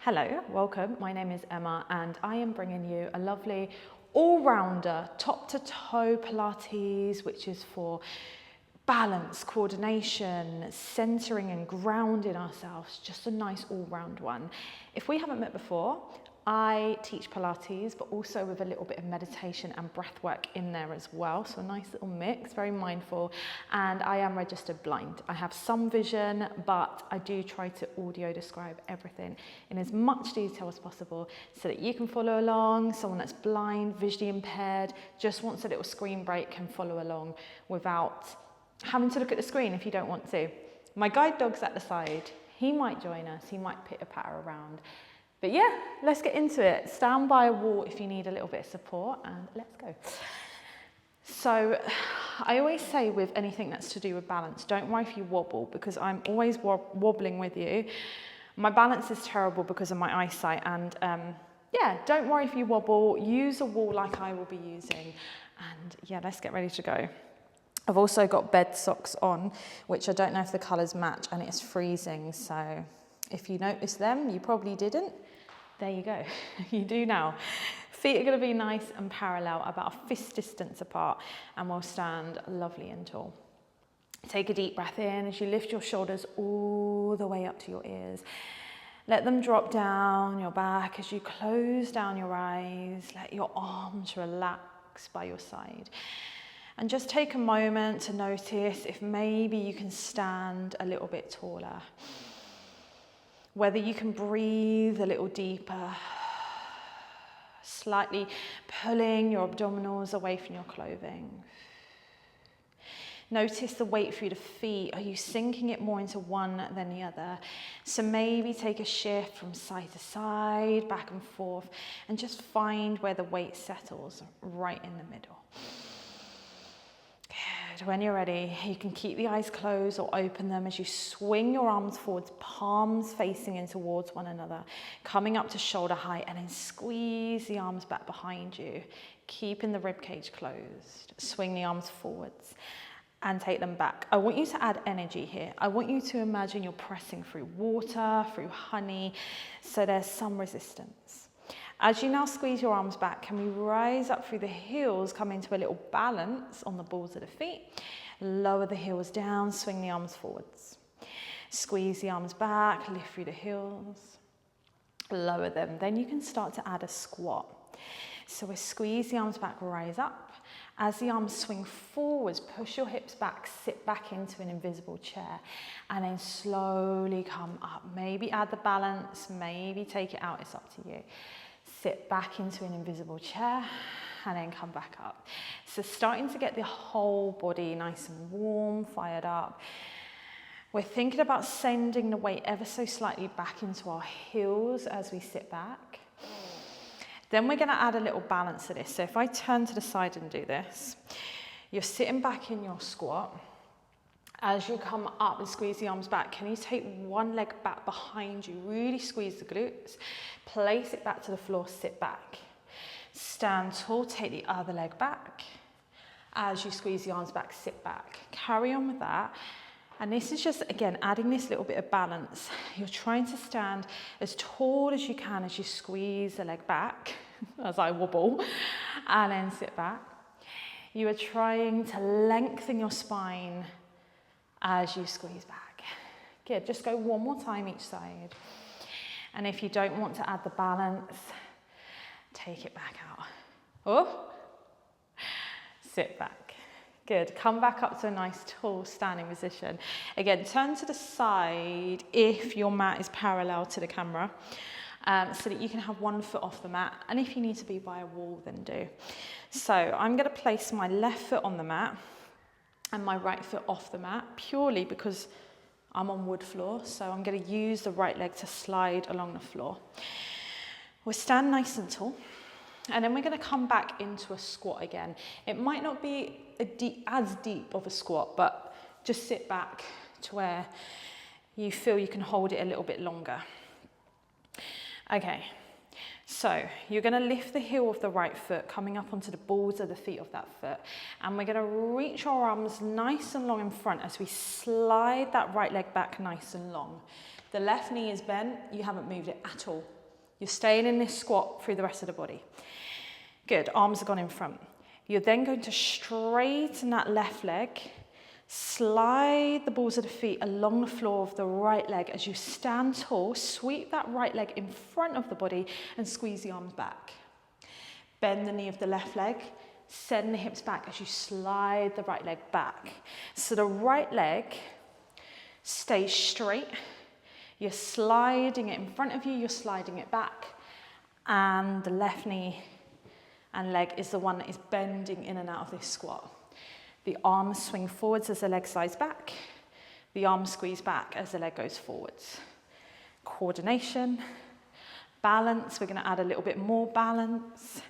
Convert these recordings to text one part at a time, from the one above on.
Hello, welcome. My name is Emma and I am bringing you a lovely all-rounder top to toe Pilates, which is for balance, coordination, centering and grounding ourselves. Just a nice all-round one. If we haven't met before, I teach Pilates, but also with a little bit of meditation and breath work in there as well. So a nice little mix, very mindful. And I am registered blind. I have some vision, but I do try to audio describe everything in as much detail as possible so that you can follow along. Someone that's blind, visually impaired, just wants a little screen break can follow along without having to look at the screen if you don't want to. My guide dog's at the side. He might join us. He might pitter-patter around. But yeah, let's get into it. Stand by a wall if you need a little bit of support, and let's go. So I always say with anything that's to do with balance, don't worry if you wobble, because I'm always wobbling with you. My balance is terrible because of my eyesight, and yeah, don't worry if you wobble. Use a wall like I will be using, and yeah, let's get ready to go. I've also got bed socks on, which I don't know if the colours match, and it's freezing, so if you noticed them, you probably didn't. There you go, you do now. Feet are gonna be nice and parallel, about a fist distance apart, and we'll stand lovely and tall. Take a deep breath in as you lift your shoulders all the way up to your ears. Let them drop down your back as you close down your eyes. Let your arms relax by your side. And just take a moment to notice if maybe you can stand a little bit taller. Whether you can breathe a little deeper, slightly pulling your abdominals away from your clothing. Notice the weight through the feet. Are you sinking it more into one than the other? So maybe take a shift from side to side, back and forth, and just find where the weight settles right in the middle. When you're ready, you can keep the eyes closed or open them as you swing your arms forwards, palms facing in towards one another, coming up to shoulder height, and then squeeze the arms back behind you, keeping the rib cage closed. Swing the arms forwards and take them back. I want you to add energy here. I want you to imagine you're pressing through water, through honey, so there's some resistance. As you now squeeze your arms back, can we rise up through the heels, come into a little balance on the balls of the feet, lower the heels down, swing the arms forwards. Squeeze the arms back, lift through the heels, lower them. Then you can start to add a squat. So we squeeze the arms back, rise up. As the arms swing forwards, push your hips back, sit back into an invisible chair, and then slowly come up. Maybe add the balance, maybe take it out, it's up to you. Sit back into an invisible chair and then come back up. So starting to get the whole body nice and warm, fired up. We're thinking about sending the weight ever so slightly back into our heels as we sit back. Then we're going to add a little balance to this. So if I turn to the side and do this, you're sitting back in your squat. As you come up and squeeze the arms back, can you take one leg back behind you? Really squeeze the glutes. Place it back to the floor, sit back. Stand tall, take the other leg back. As you squeeze the arms back, sit back. Carry on with that. And this is just, again, adding this little bit of balance. You're trying to stand as tall as you can as you squeeze the leg back, as I wobble, and then sit back. You are trying to lengthen your spine as you squeeze back. Good, just go one more time each side. And if you don't want to add the balance, take it back out. Oh, sit back. Good, come back up to a nice tall standing position. Again, turn to the side if your mat is parallel to the camera, so that you can have one foot off the mat. And if you need to be by a wall, then do. So I'm gonna place my left foot on the mat and my right foot off the mat, purely because I'm on wood floor, so I'm going to use the right leg to slide along the floor. We'll stand nice and tall, and then we're going to come back into a squat again. It might not be as deep of a squat, but just sit back to where you feel you can hold it a little bit longer. Okay. So you're going to lift the heel of the right foot, coming up onto the balls of the feet of that foot. And we're going to reach our arms nice and long in front as we slide that right leg back nice and long. The left knee is bent, you haven't moved it at all. You're staying in this squat through the rest of the body. Good, arms have gone in front. You're then going to straighten that left leg, slide the balls of the feet along the floor of the right leg as you stand tall, sweep that right leg in front of the body and squeeze the arms back. Bend the knee of the left leg, send the hips back as you slide the right leg back. So the right leg stays straight, you're sliding it in front of you, you're sliding it back, and the left knee and leg is the one that is bending in and out of this squat. The arms swing forwards as the leg slides back. The arms squeeze back as the leg goes forwards. Coordination, balance. We're going to add a little bit more balance.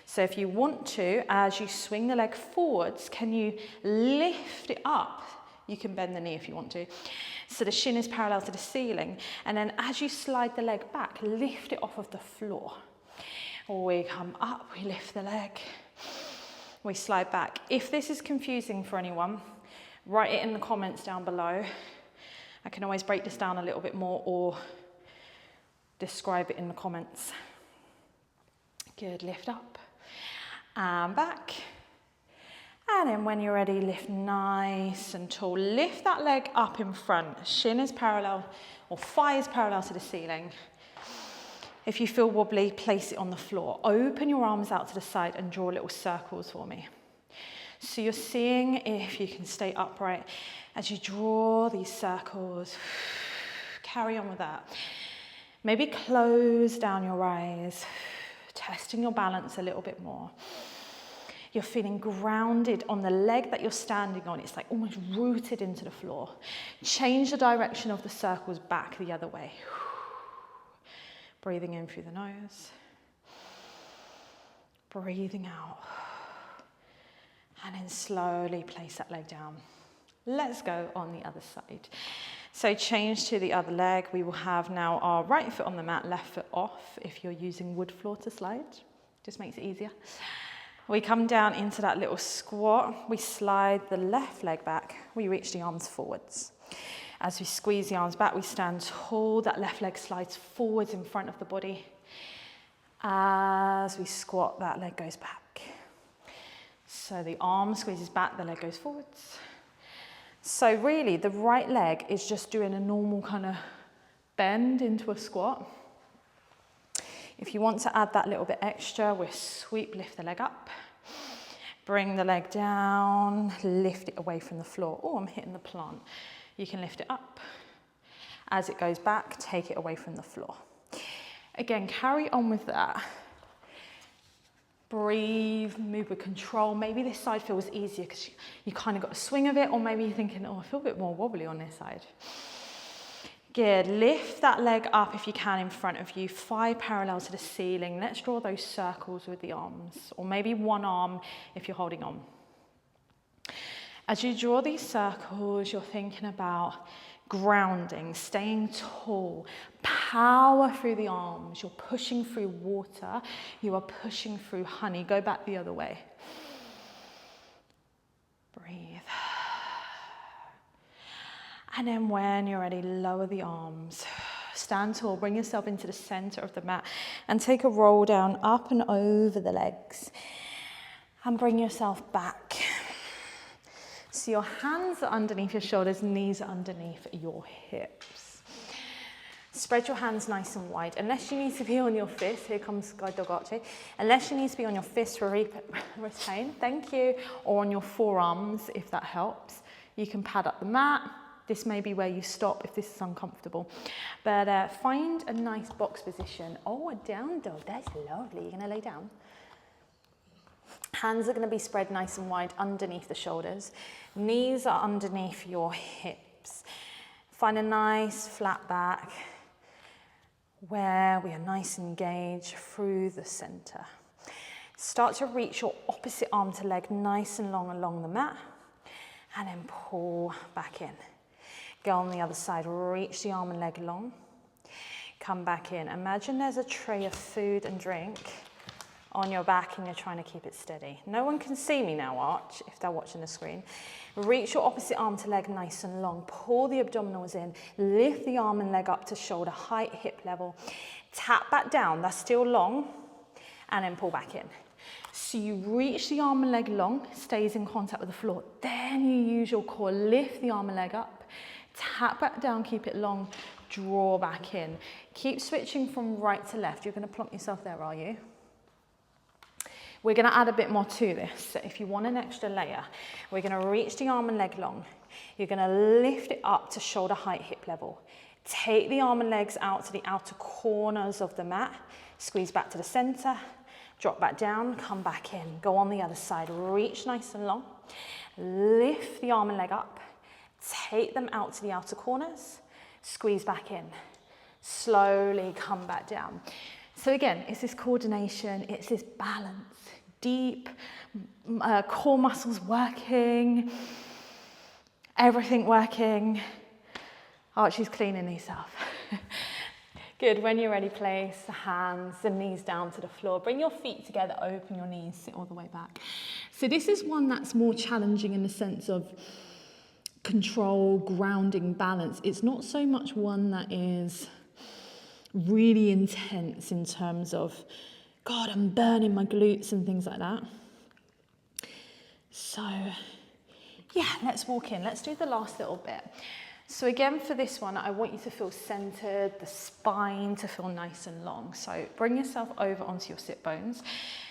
So if you want to, as you swing the leg forwards, can you lift it up? You can bend the knee if you want to. So the shin is parallel to the ceiling. And then as you slide the leg back, lift it off of the floor. We come up, we lift the leg, we slide back. If this is confusing for anyone, write it in the comments down below. I can always break this down a little bit more or describe it in the comments. Good, lift up and back. And then when you're ready, lift nice and tall. Lift that leg up in front. Shin is parallel, or thigh is parallel to the ceiling. If you feel wobbly, place it on the floor. Open your arms out to the side and draw little circles for me. So you're seeing if you can stay upright as you draw these circles. Carry on with that. Maybe close down your eyes, testing your balance a little bit more. You're feeling grounded on the leg that you're standing on. It's like almost rooted into the floor. Change the direction of the circles back the other way. Breathing in through the nose. Breathing out. And then slowly place that leg down. Let's go on the other side. So change to the other leg. We will have now our right foot on the mat, left foot off. If you're using wood floor to slide, just makes it easier. We come down into that little squat. We slide the left leg back. We reach the arms forwards. As we squeeze the arms back, we stand tall. That left leg slides forwards in front of the body. As we squat, that leg goes back. So the arm squeezes back, the leg goes forwards. So really, the right leg is just doing a normal kind of bend into a squat. If you want to add that little bit extra, we'll sweep, lift the leg up. Bring the leg down, lift it away from the floor. Oh, I'm hitting the plant. You can lift it up. As it goes back, take it away from the floor. Again, carry on with that. Breathe, move with control. Maybe this side feels easier because you kind of got a swing of it, or maybe you're thinking, oh, I feel a bit more wobbly on this side. Good, lift that leg up if you can in front of you, thigh parallel to the ceiling. Let's draw those circles with the arms, or maybe one arm if you're holding on. As you draw these circles, you're thinking about grounding, staying tall, power through the arms. You're pushing through water. You are pushing through honey. Go back the other way. Breathe. And then when you're ready, lower the arms. Stand tall, bring yourself into the center of the mat and take a roll down up and over the legs. And bring yourself back. So your hands are underneath your shoulders, knees are underneath your hips. Spread your hands nice and wide. Unless you need to be on your fist, here comes Guide Dog Archie. Unless you need to be on your fist for retain, thank you, or on your forearms if that helps. You can pad up the mat. This may be where you stop if this is uncomfortable. But find a nice box position. Oh, a down dog, that's lovely. You're gonna lay down. Hands are going to be spread nice and wide underneath the shoulders. Knees are underneath your hips. Find a nice flat back where we are nice and engaged through the center. Start to reach your opposite arm to leg nice and long along the mat, and then pull back in. Go on the other side, reach the arm and leg long. Come back in. Imagine there's a tray of food and drink on your back and you're trying to keep it steady. No one can see me now, Arch, if they're watching the screen. Reach your opposite arm to leg nice and long. Pull the abdominals in. Lift the arm and leg up to shoulder height, hip level. Tap back down, that's still long, and then pull back in. So you reach the arm and leg long, stays in contact with the floor. Then you use your core, lift the arm and leg up, tap back down, keep it long, draw back in. Keep switching from right to left. You're gonna plonk yourself there, are you? We're gonna add a bit more to this. So if you want an extra layer, we're gonna reach the arm and leg long. You're gonna lift it up to shoulder height, hip level. Take the arm and legs out to the outer corners of the mat. Squeeze back to the center. Drop back down, come back in. Go on the other side, reach nice and long. Lift the arm and leg up. Take them out to the outer corners. Squeeze back in. Slowly come back down. So again, it's this coordination, it's this balance. Deep, core muscles working, everything working. Archie's cleaning himself. Good, when you're ready, place the hands and knees down to the floor. Bring your feet together, open your knees, sit all the way back. So this is one that's more challenging in the sense of control, grounding, balance. It's not so much one that is really intense in terms of, God, I'm burning my glutes and things like that. So, yeah, let's walk in. Let's do the last little bit. So again, for this one, I want you to feel centered, the spine to feel nice and long. So bring yourself over onto your sit bones.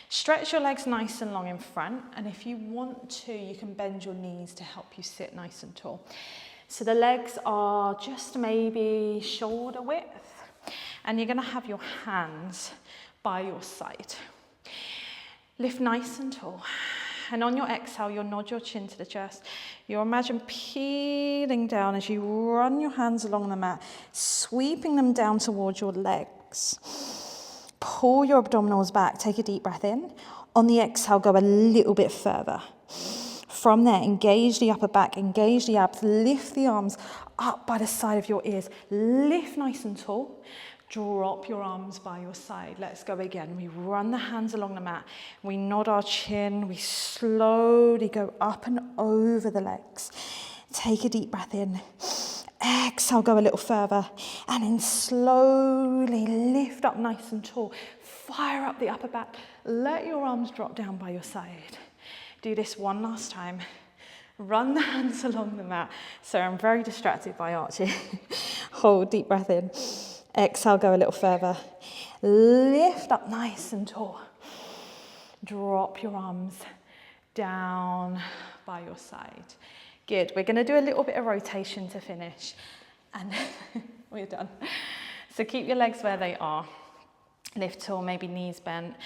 Stretch your legs nice and long in front. And if you want to, you can bend your knees to help you sit nice and tall. So the legs are just maybe shoulder width. And you're gonna have your hands by your side. Lift nice and tall. And on your exhale, you'll nod your chin to the chest. You'll imagine peeling down as you run your hands along the mat, sweeping them down towards your legs. Pull your abdominals back, take a deep breath in. On the exhale, go a little bit further. From there, engage the upper back, engage the abs, lift the arms up by the side of your ears. Lift nice and tall. Drop your arms by your side. Let's go again. We run the hands along the mat. We nod our chin. We slowly go up and over the legs. Take a deep breath in. Exhale, go a little further. And then slowly lift up nice and tall. Fire up the upper back. Let your arms drop down by your side. Do this one last time. Run the hands along the mat. So I'm very distracted by Archie. Hold, deep breath in. Exhale, go a little further. Lift up nice and tall. Drop your arms down by your side. Good, we're gonna do a little bit of rotation to finish. And we're done. So keep your legs where they are. Lift tall, maybe knees bent.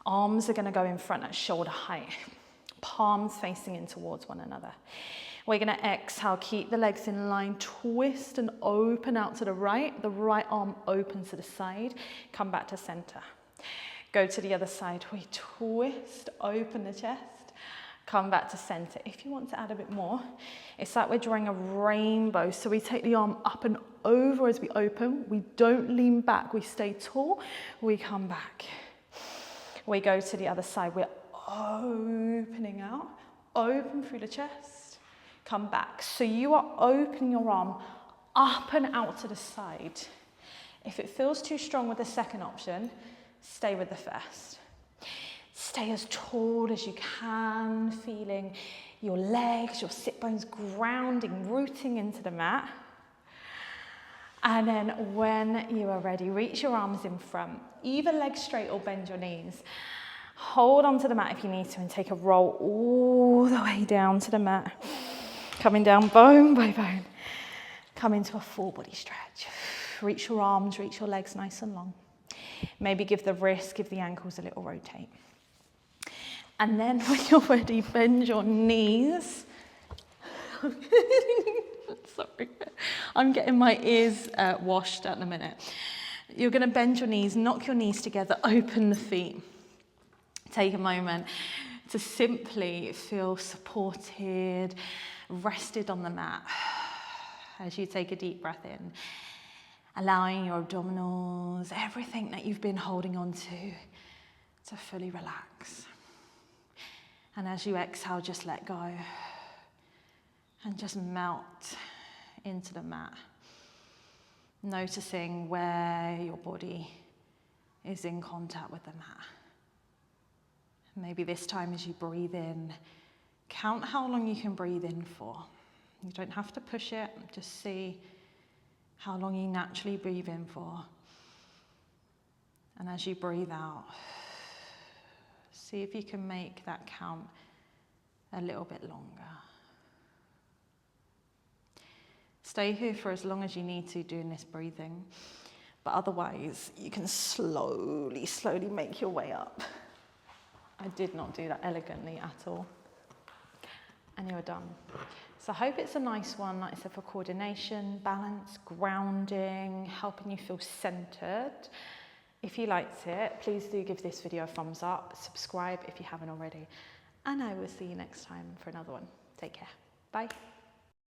Arms are gonna go in front at shoulder height. Palms facing in towards one another. We're gonna exhale, keep the legs in line, twist and open out to the right arm opens to the side, come back to center. Go to the other side, we twist, open the chest, come back to center. If you want to add a bit more, it's like we're drawing a rainbow. So we take the arm up and over as we open, we don't lean back, we stay tall, we come back. We go to the other side, we're opening out, open through the chest. Come back. So you are opening your arm up and out to the side. If it feels too strong with the second option, stay with the first. Stay as tall as you can, feeling your legs, your sit bones grounding, rooting into the mat. And then when you are ready, reach your arms in front. Either leg straight or bend your knees. Hold onto the mat if you need to and take a roll all the way down to the mat. Coming down bone by bone. Come into a full body stretch. Reach your arms, reach your legs nice and long. Maybe give the wrists, give the ankles a little rotate. And then when you're ready, bend your knees. Sorry, I'm getting my ears washed at the minute. You're gonna bend your knees, knock your knees together, open the feet. Take a moment to simply feel supported, rested on the mat as you take a deep breath in, allowing your abdominals, everything that you've been holding on to fully relax. And as you exhale, just let go and just melt into the mat, noticing where your body is in contact with the mat. Maybe this time as you breathe in, count how long you can breathe in for. You don't have to push it, just see how long you naturally breathe in for. And as you breathe out, see if you can make that count a little bit longer. Stay here for as long as you need to doing this breathing, but otherwise you can slowly make your way up. I did not do that elegantly at all. And you're done. So I hope it's a nice one, like I said, for coordination, balance, grounding, helping you feel centered. If you liked it, please do give this video a thumbs up, subscribe if you haven't already, and I will see you next time for another one. Take care. Bye.